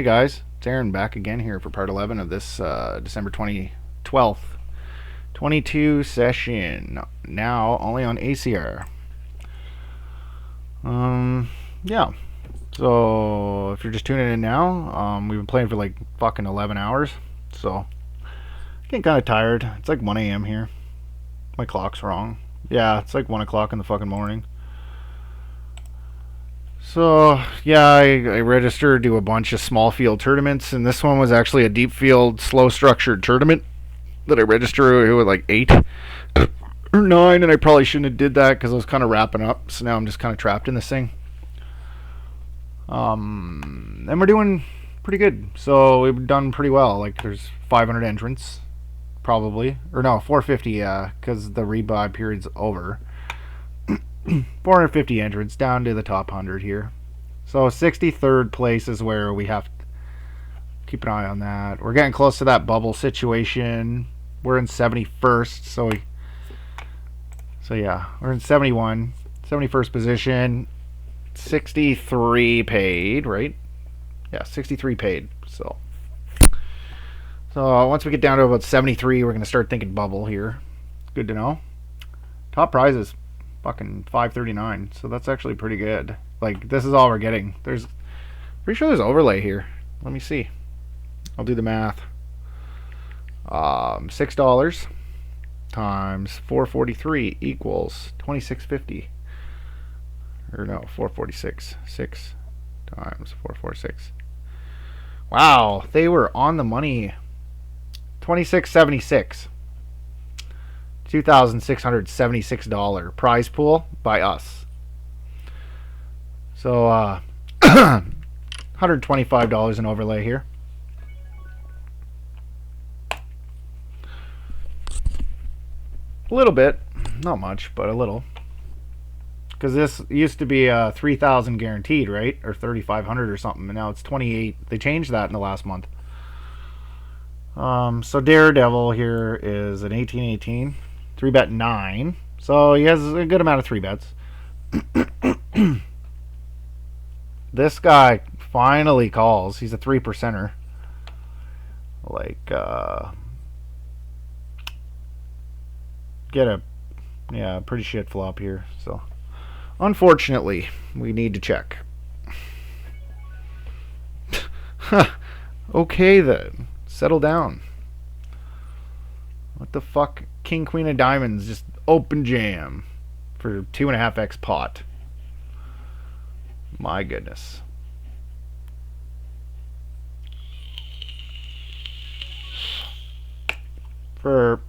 Hey guys, it's Aaron back again here for part 11 of this December 12th 22 session. Now only on ACR. Yeah. So if you're just tuning in now, we've been playing for like fucking 11 hours. So getting kind of tired. It's like 1 a.m. here. My clock's wrong. Yeah, it's like 1 o'clock in the fucking morning. So yeah, I registered to a bunch of small field tournaments, and this one was actually a deep field, slow structured tournament that I registered with like 8 or 9, and I probably shouldn't have did that because I was kind of wrapping up. So now I'm just kind of trapped in this thing. And we're doing pretty good. So we've done pretty well. Like there's 500 entrants, probably, or no, 450. Because the rebuy period's over. 450 entrants down to the top 100 here. So 63rd place is where we have to keep an eye on that. We're getting close to that bubble situation. We're in 71st, so yeah, we're in 71st position. 63 paid, right? Yeah, 63 paid. So once we get down to about 73, we're gonna start thinking bubble here. Good to know. Top prizes, fucking 539. So that's actually pretty good. Like this is all we're getting. There's pretty sure there's overlay here. Let me see. I'll do the math. $6 times 443 equals 2650. Or no, 446. 6 times 446. Wow, they were on the money. 2676. $2,676 prize pool by us. So $125 in overlay here. A little bit, not much, but a little. Because this used to be 3,000 guaranteed, right, or 3,500 or something, and now it's 28. They changed that in the last month. So Daredevil here is an 18-18, 3-bet 9. So he has a good amount of 3-bets. This guy finally calls. He's a 3%er. Like, get a pretty shit flop here. So unfortunately we need to check. Okay then, settle down. What the fuck? King Queen of Diamonds, just open jam for 2.5x pot. My goodness. For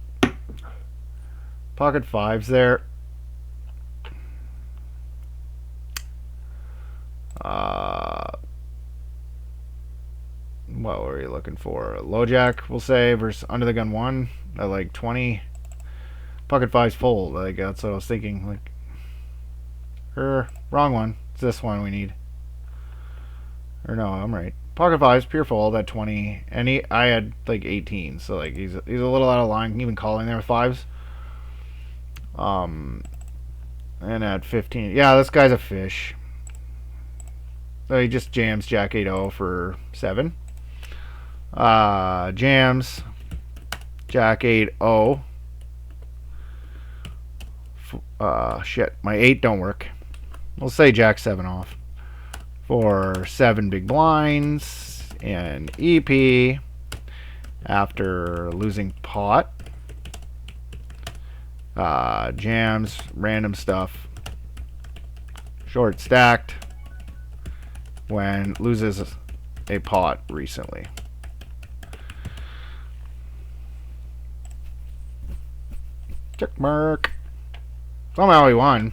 pocket fives there. What were you looking for? Low jack, we'll say, versus under the gun 1 at like 20. Pocket fives fold. Like that's what I was thinking. Like, wrong one. It's this one we need. Or no, I'm right. Pocket fives pure fold at 20, and I had like 18, so like he's a little out of line, even calling there with fives. And at 15, yeah, this guy's a fish. So he just jams Jack 8-0 for 7. Jams Jack 8-0. Shit, my 8 don't work. We'll say Jack 7 off for 7 big blinds and EP after losing pot. Jams, random stuff. Short stacked when loses a pot recently. Check mark. Somehow he won.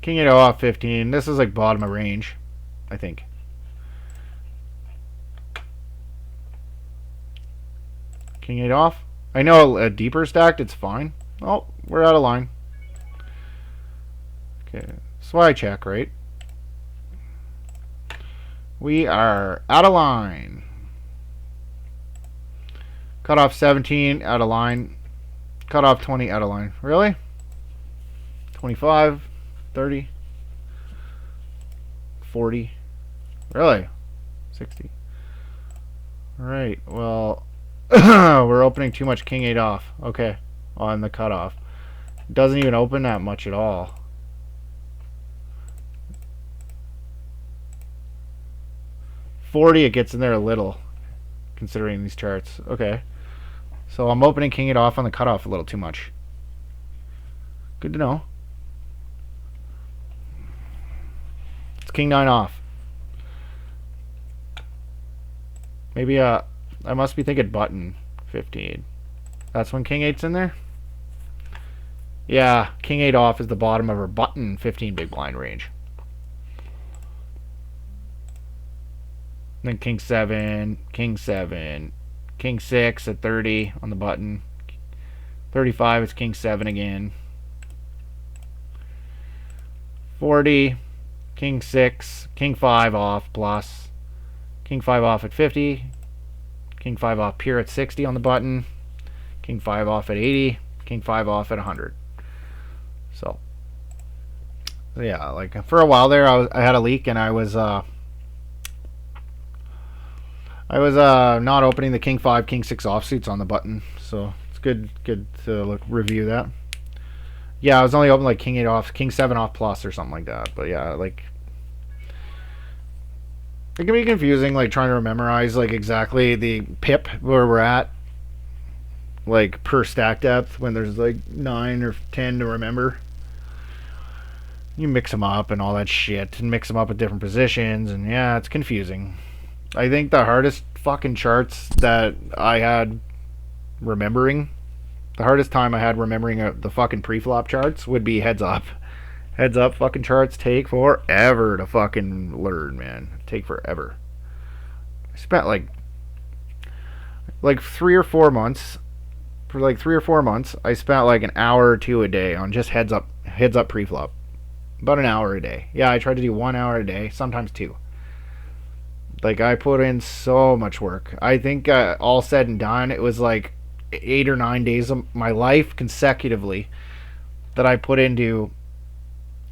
King 8 off 15. This is like bottom of range, I think. King 8 off. I know a deeper stacked, it's fine. Oh, we're out of line. Okay, so I check, right? We are out of line. Cut off 17, out of line. Cut off 20, out of line. Really? 25, 30. 40. Really? 60. Alright, well, we're opening too much king 8 off. Okay, on the cutoff. Doesn't even open that much at all. $40, it gets in there a little, considering these charts. Okay. So I'm opening king 8 off on the cutoff a little too much. Good to know. It's king 9 off. Maybe I must be thinking button 15. That's when king 8's in there? Yeah, king 8 off is the bottom of her button 15 big blind range. Then king 7, king 7, king 6 at 30 on the button. 35 is king 7 again. 40, king 6, king 5 off plus. King 5 off at 50. King 5 off pure at 60 on the button. King 5 off at 80. King 5 off at 100. So, yeah, like for a while there, I had a leak and I was not opening the king 5, king 6 offsuits on the button. So it's good to review that. Yeah, I was only open like king 8 off, king 7 off plus or something like that. But yeah, like it can be confusing, like trying to memorize like exactly the pip where we're at, like per stack depth when there's like 9 or 10 to remember. You mix them up and all that shit, and mix them up at different positions, and yeah, it's confusing. I think the hardest fucking charts that I had remembering, the hardest time I had remembering the fucking pre-flop charts would be heads up. Heads up fucking charts take forever to fucking learn, man. Take forever. I spent like 3 or 4 months. For like 3 or 4 months, I spent like an hour or two a day on just heads up pre-flop. About an hour a day. Yeah, I tried to do 1 hour a day, sometimes 2. Like I put in so much work. I think all said and done, it was like 8 or 9 days of my life consecutively that I put into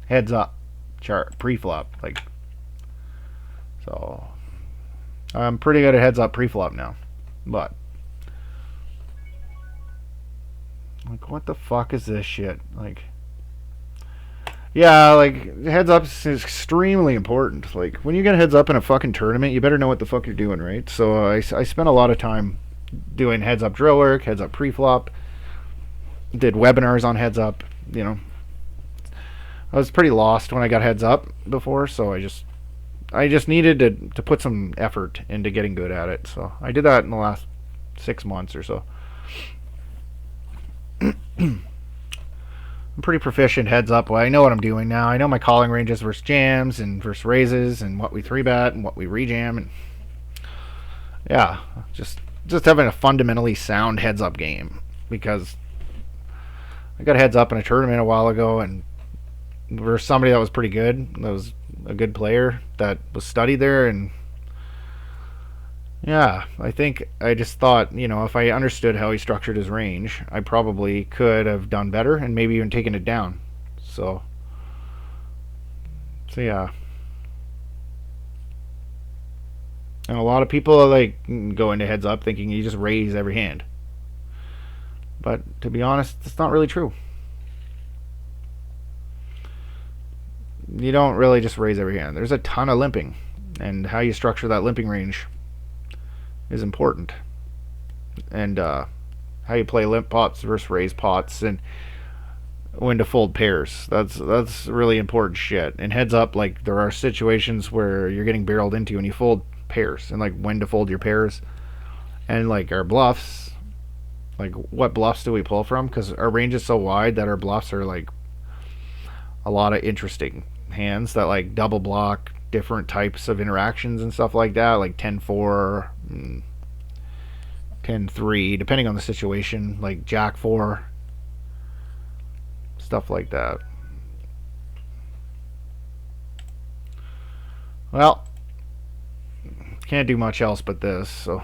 heads up chart pre-flop. Like, so I'm pretty good at heads up pre-flop now. But like, what the fuck is this shit? Like, yeah, like heads up is extremely important. Like when you get heads up in a fucking tournament, you better know what the fuck you're doing, right? So I spent a lot of time doing heads up drill work, heads up pre-flop, did webinars on heads up. You know, I was pretty lost when I got heads up before, so I just needed to put some effort into getting good at it. So I did that in the last 6 months or so. I'm pretty proficient heads up. Well, I know what I'm doing now. I know my calling ranges versus jams and versus raises and what we 3-bet and what we rejam, and yeah, just having a fundamentally sound heads up game, because I got heads up in a tournament a while ago and versus somebody that was pretty good. That was a good player that was studied there, and yeah, I think I just thought, you know, if I understood how he structured his range, I probably could have done better and maybe even taken it down. So yeah. And a lot of people like go into heads up thinking you just raise every hand. But to be honest, that's not really true. You don't really just raise every hand. There's a ton of limping, and how you structure that limping range is important, and how you play limp pots versus raise pots, and when to fold pairs. That's really important shit. And heads up, like there are situations where you're getting barreled into and you fold pairs, and like when to fold your pairs, and like our bluffs, like what bluffs do we pull from, because our range is so wide that our bluffs are like a lot of interesting hands that like double block different types of interactions and stuff like that, like 10-4, 10-3, depending on the situation, like Jack-4, stuff like that. Well, can't do much else but this, so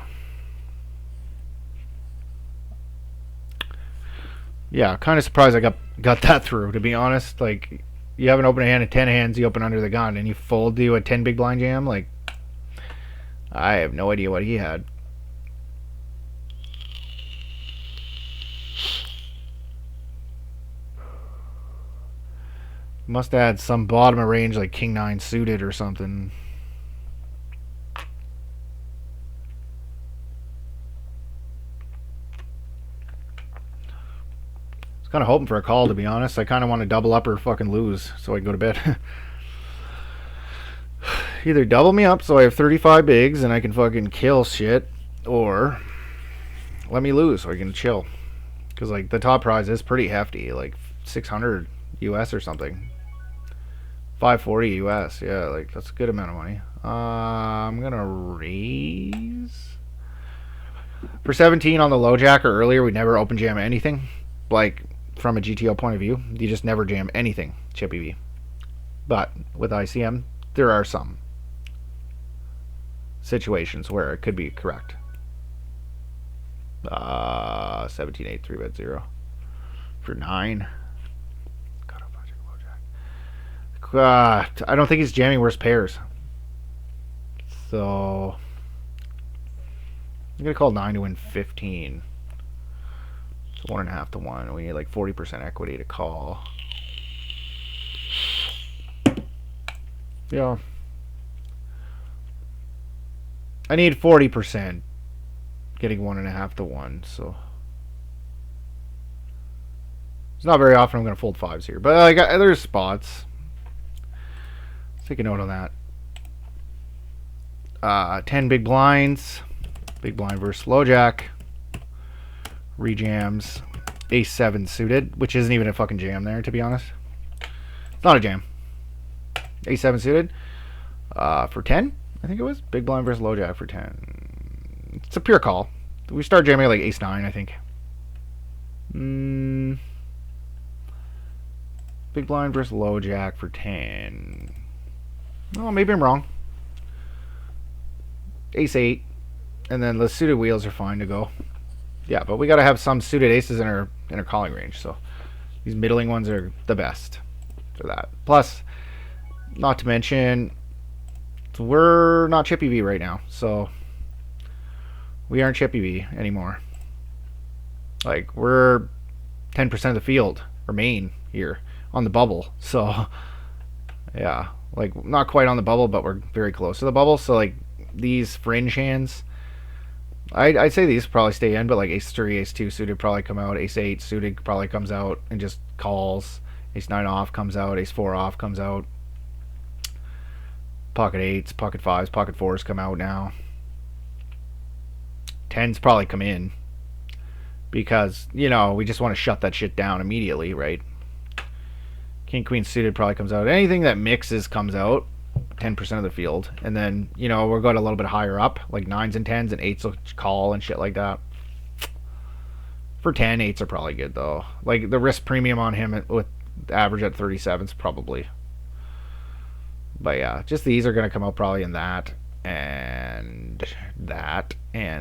yeah, kind of surprised I got that through, to be honest. Like, you have an open hand of 10 hands, you open under the gun, and you fold to a 10 big blind jam. Like, I have no idea what he had. Must have had some bottom of range like King 9 suited or something. I was kind of hoping for a call, to be honest. I kind of want to double up or fucking lose so I can go to bed. Either double me up so I have 35 bigs and I can fucking kill shit, or let me lose so I can chill. Because, like, the top prize is pretty hefty, like 600 US or something. 540 US, yeah, like, that's a good amount of money. I'm gonna raise. For 17 on the low jack or earlier, we never open jam anything. Like, from a GTO point of view, you just never jam anything, Chippy V. But with ICM, there are some situations where it could be correct. 17-8, 3-bet 0 for 9. I don't think he's jamming worse pairs. So I'm gonna call 9 to win 15. It's 1.5 to 1. We need like 40% equity to call. Yeah. I need 40%. Getting 1.5 to 1, so it's not very often I'm gonna fold fives here, but like there's spots. Take a note on that. 10 big blinds. Big blind versus low jack. Rejams. Ace 7 suited, which isn't even a fucking jam there, to be honest. It's not a jam. Ace 7 suited. For 10, I think it was. Big blind versus low jack for 10. It's a pure call. We start jamming like Ace 9, I think. Big blind versus low jack for 10. Oh, maybe I'm wrong. Ace 8. And then the suited wheels are fine to go. Yeah, but we got to have some suited aces in our calling range. So these middling ones are the best for that. Plus, not to mention, we're not Chippy V right now. So we aren't Chippy V anymore. Like, we're 10% of the field, or main here, on the bubble. So, yeah. Like, not quite on the bubble, but we're very close to the bubble. So, like, these fringe hands, I'd say these probably stay in, but like Ace 3, Ace 2 suited probably come out. Ace 8 suited probably comes out and just calls. Ace 9 off comes out. Ace 4 off comes out. Pocket 8s, pocket 5s, pocket 4s come out now. 10s probably come in because, you know, we just want to shut that shit down immediately, right? King Queen suited probably comes out. Anything that mixes comes out. 10% of the field. And then, you know, we're going a little bit higher up, like 9s and 10s, and 8s will call and shit like that. For 10, 8s are probably good, though. Like, the risk premium on him with average at 37s, probably. But yeah, just these are going to come out probably in that, and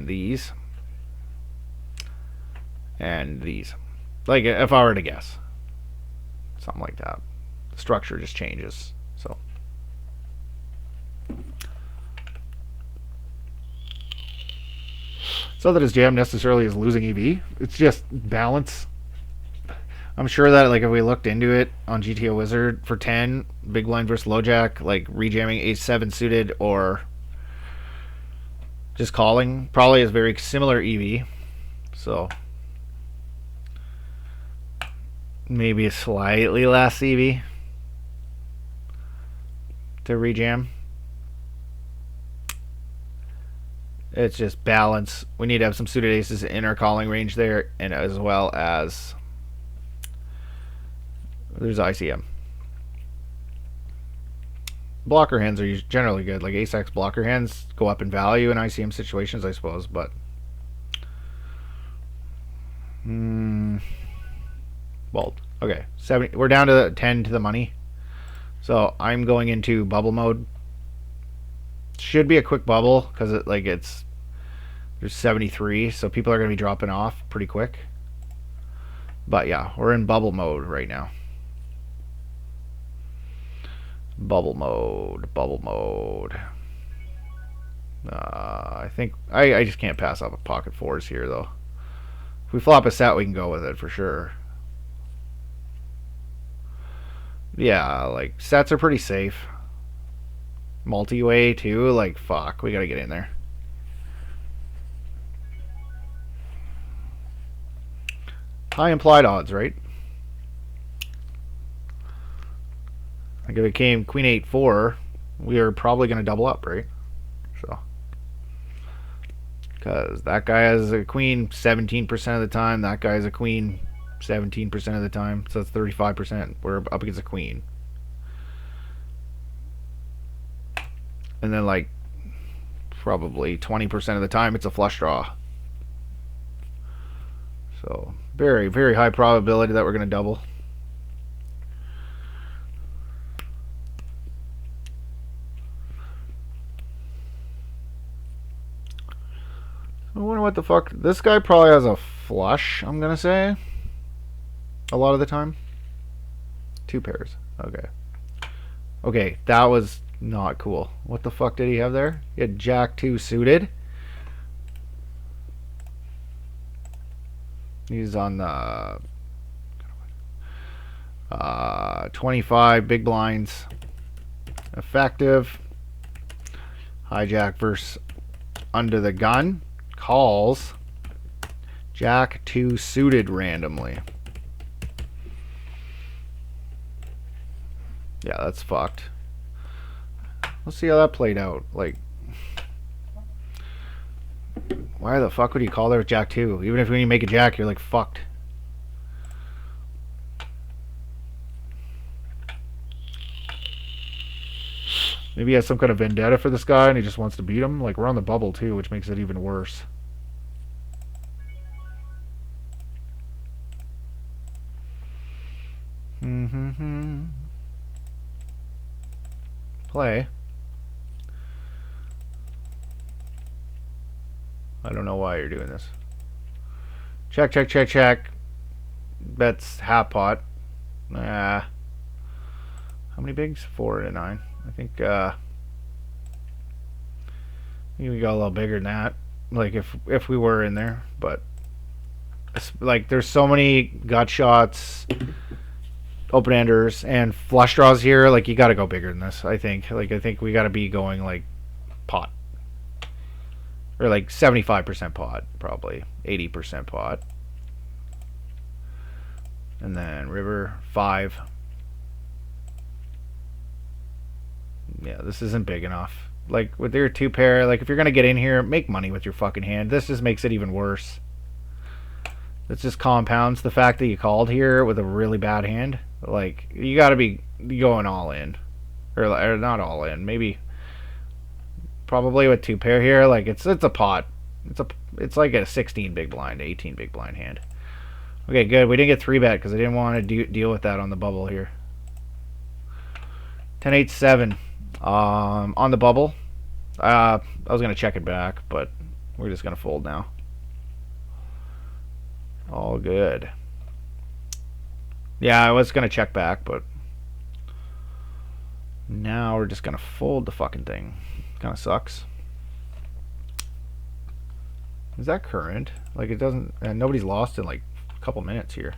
these. And these. Like, if I were to guess. Something like that. The structure just changes, so. It's not that his jam necessarily is losing EV. It's just balance. I'm sure that, like, if we looked into it on GTO Wizard for 10, big blind versus low jack, like rejamming Ace 7 suited or just calling, probably is very similar EV. So maybe a slightly less EV to rejam. It's just balance. We need to have some suited aces in our calling range there, and as well as there's ICM. Blocker hands are generally good. Like Ace-X blocker hands go up in value in ICM situations, I suppose, but well, okay. 70. We're down to 10 to the money. So I'm going into bubble mode. Should be a quick bubble because there's 73, so people are going to be dropping off pretty quick. But yeah, we're in bubble mode right now. Bubble mode. Bubble mode. I think I just can't pass up a pocket fours here though. If we flop a set, we can go with it for sure. Yeah, like sets are pretty safe. Multi-way too. Like fuck, we gotta get in there. High implied odds, right? Like if it came Queen 8-4, we are probably gonna double up, right? So. Because that guy has a queen 17% of the time. That guy has a queen 17% of the time. So that's 35%. We're up against a queen. And then, like, probably 20% of the time, it's a flush draw. So, very, very high probability that we're going to double. I wonder what the fuck. This guy probably has a flush, I'm going to say. A lot of the time. 2 pairs. Okay. Okay, that was not cool. What the fuck did he have there? He had Jack 2 suited. He's on the 25 big blinds. Effective. Hijack versus under the gun. Calls. Jack 2 suited randomly. Yeah, that's fucked. Let's see how that played out. Like, why the fuck would you call there with Jack 2? Even if when you make a Jack, you're like fucked. Maybe he has some kind of vendetta for this guy and he just wants to beat him. Like, we're on the bubble too, which makes it even worse. Play. I don't know why you're doing this. Check, check, check, check. Bets half pot. How many bigs? 4 and 9. I think we got a little bigger than that. Like if we were in there, but like there's so many gut shots, open enders, and flush draws here. Like you got to go bigger than this. I think. Like I think we got to be going like pot. Or like 75% pot, probably 80% pot, and then river 5. Yeah, this isn't big enough. Like with your 2 pair, like if you're gonna get in here, make money with your fucking hand. This just makes it even worse. This just compounds the fact that you called here with a really bad hand. Like you got to be going all in, or not all in, maybe. Probably with 2 pair here, like it's a pot. It's like a 16 big blind, 18 big blind hand. Okay, good. We didn't get 3-bet because I didn't want to deal with that on the bubble here. 10-8-7 on the bubble. I was gonna check it back, but we're just gonna fold now. All good. Yeah, I was gonna check back, but now we're just gonna fold the fucking thing. Kind of sucks. Is that current? Like it doesn't. And nobody's lost in like a couple minutes here.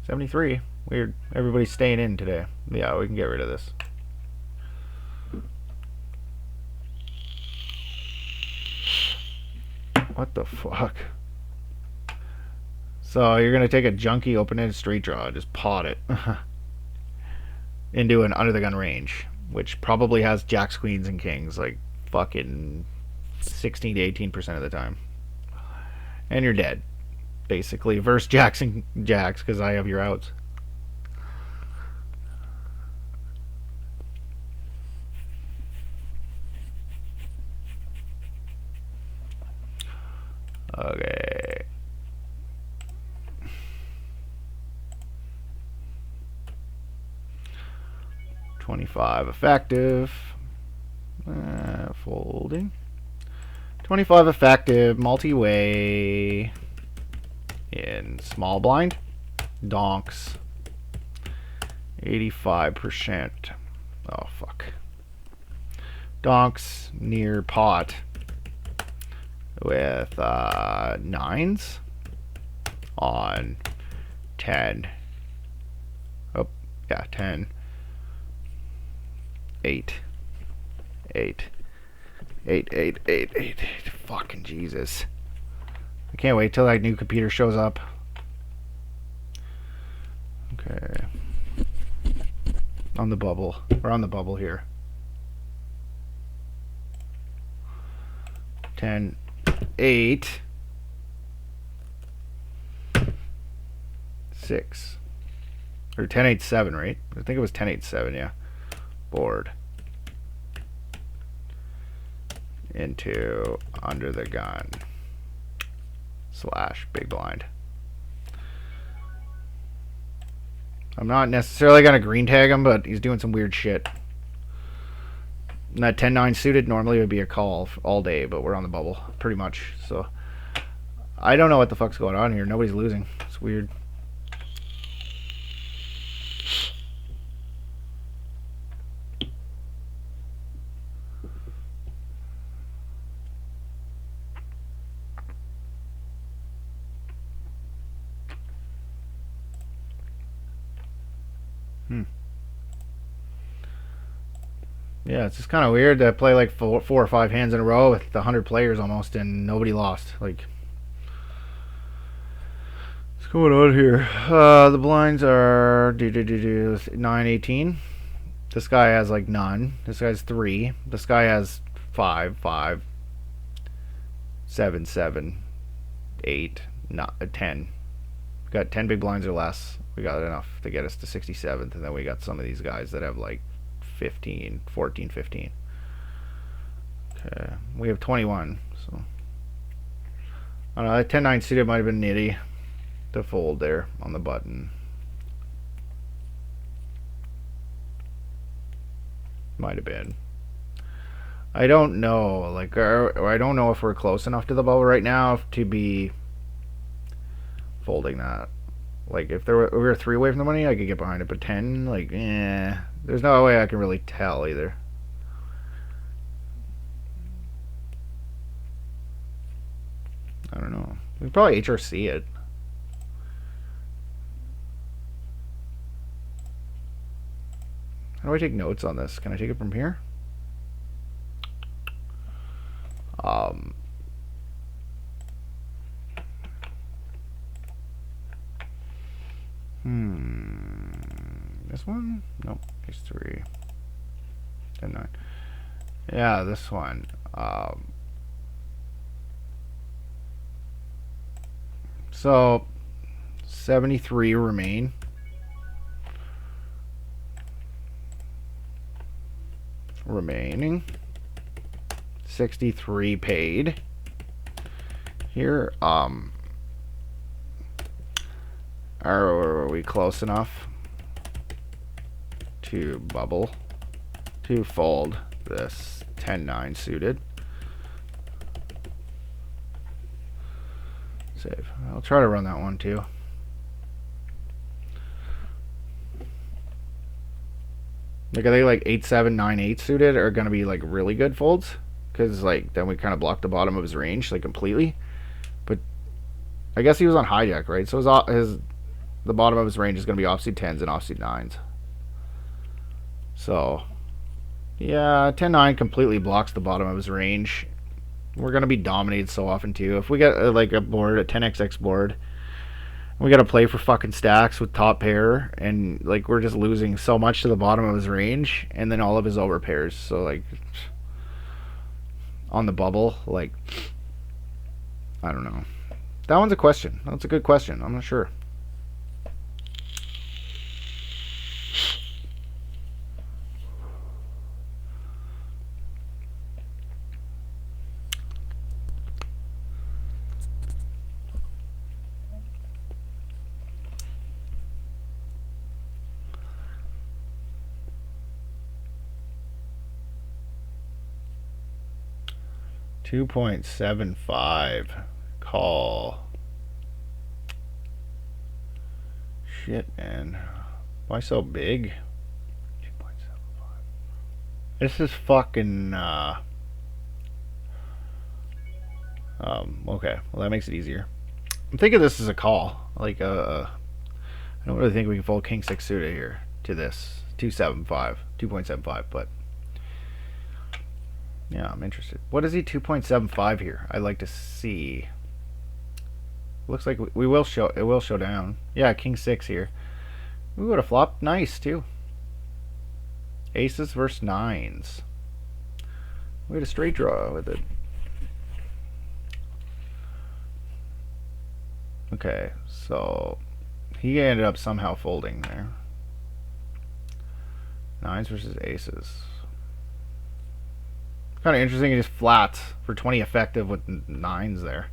73. Weird. Everybody's staying in today. Yeah, we can get rid of this. What the fuck? So you're gonna take a junky open-ended straight draw, just pot it into an under the gun range, which probably has jacks, queens, and kings like fucking 16 to 18% of the time, and you're dead basically versus jacks and jacks because I have your outs. Okay. $25 effective. Folding. 25 effective, multi-way in small blind. Donks 85%. Oh, fuck. Donks near pot with 9s on 10. Oh, yeah, 10. 8. 8. 8, 8, 8, 8, 8. Fucking Jesus. I can't wait till that new computer shows up. Okay. On the bubble. We're on the bubble here. 10, 8, 6. Or 10, 8, 7, right? I think it was 10, 8, 7, yeah. Board. Into under the gun. / big blind. I'm not necessarily going to green tag him, but he's doing some weird shit. And that 10-9 suited normally would be a call all day, but we're on the bubble, pretty much. So, I don't know what the fuck's going on here. Nobody's losing. It's weird. Yeah, it's just kind of weird to play like 4 or 5 hands in a row with 100 players almost, and nobody lost. Like, what's going on here? The blinds are 9, 18. This guy has like none. This guy's 3. This guy has 5, 5, 7, 7, 8, 10. We got 10 big blinds or less. We got enough to get us to 67th, and then we got some of these guys that have like 15, 14, 15. Okay, we have 21. So I don't know. That 10-9 suited might have been nitty to fold there on the button. Might have been. I don't know. Like, I don't know if we're close enough to the bubble right now to be folding that. Like, if we were 3 away from the money, I could get behind it. But 10, like, there's no way I can really tell either. I don't know. We could probably HRC it. How do I take notes on this? Can I take it from here? This one? Nope. These 3. 10, 9. Yeah, this one. So 73 remain. Remaining. 63 paid. Here, are we close enough to bubble to fold this 10-9 suited? Save. I'll try to run that one too. Like, I think like 8-7, 9-8 suited are gonna be like really good folds, because like then we kind of block the bottom of his range like completely. But I guess he was on hijack, right? So the bottom of his range is gonna be offsuit 10s and offsuit 9s. So yeah, 10-9 completely blocks the bottom of his range. We're gonna be dominated so often too. If we get like a board, a 10xx board, we gotta play for fucking stacks with top pair, and like we're just losing so much to the bottom of his range, and then all of his over pairs. So like on the bubble, like I don't know. That one's a question. That's a good question. I'm not sure. $2.75 call. Shit, man. Why so big? 2.75. This is fucking, okay. Well, that makes it easier. I'm thinking this is a call. Like, I don't really think we can fold king 6 suited here to this. 2.75, but yeah, I'm interested. What is he 2.75 here? I'd like to see. Looks like we will show, it will show down. Yeah, king 6 here. We would have flopped nice too. Aces versus nines. We had a straight draw with it. Okay, so he ended up somehow folding there. Nines versus aces. Kind of interesting. He just flats for 20 effective with nines there.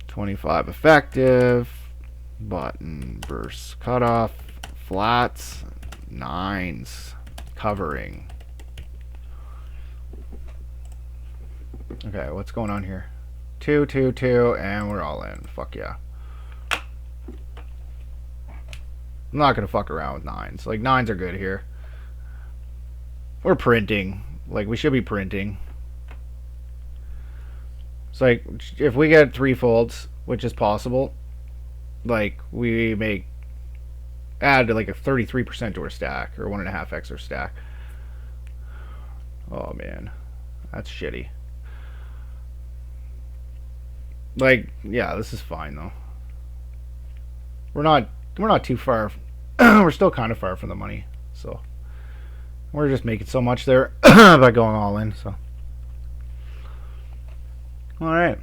$25 effective. Button versus cutoff. Flats. Nines. Covering. Okay, what's going on here? 2, 2, 2, and we're all in. Fuck yeah. I'm not gonna fuck around with nines. Like, nines are good here. We're printing. Like, we should be printing. It's like, if we get 3 folds, which is possible, like, we make add like a 33% to our stack, or 1.5x our stack. Oh man, that's shitty. Like, yeah, this is fine though. We're not too far. We're still kind of far from the money, so we're just making so much there by going all in. So, all right,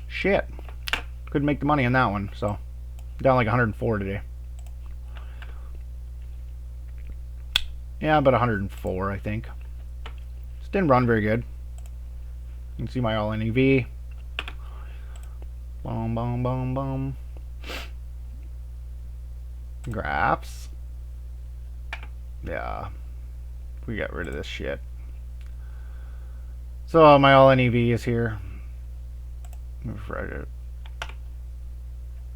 shit, couldn't make the money on that one. So, down like 104 today. Yeah, about 104, I think. Just didn't run very good. You can see my all-in EV. Boom, boom, boom, boom. Graphs. Yeah. We got rid of this shit. So my all-in EV is here. Refresh it.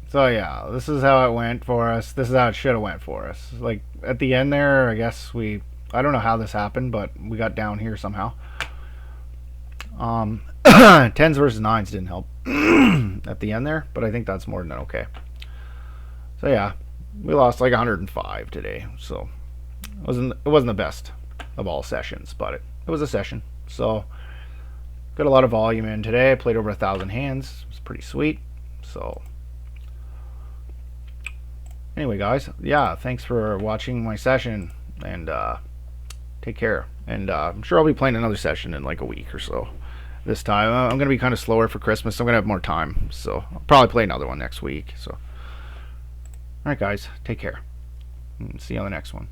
So yeah, this is how it went for us. This is how it should have went for us. Like at the end there, I guess I don't know how this happened, but we got down here somehow. 10s versus 9s didn't help at the end there, but I think that's more than okay. So yeah, we lost like 105 today. So it wasn't the best of all sessions, but it was a session. So got a lot of volume in today. I played over 1,000 hands. It was pretty sweet. So anyway, guys, yeah, thanks for watching my session, and take care. And I'm sure I'll be playing another session in like a week or so. This time I'm going to be kind of slower for Christmas, so I'm going to have more time. So I'll probably play another one next week. So, all right, guys, take care. See you on the next one.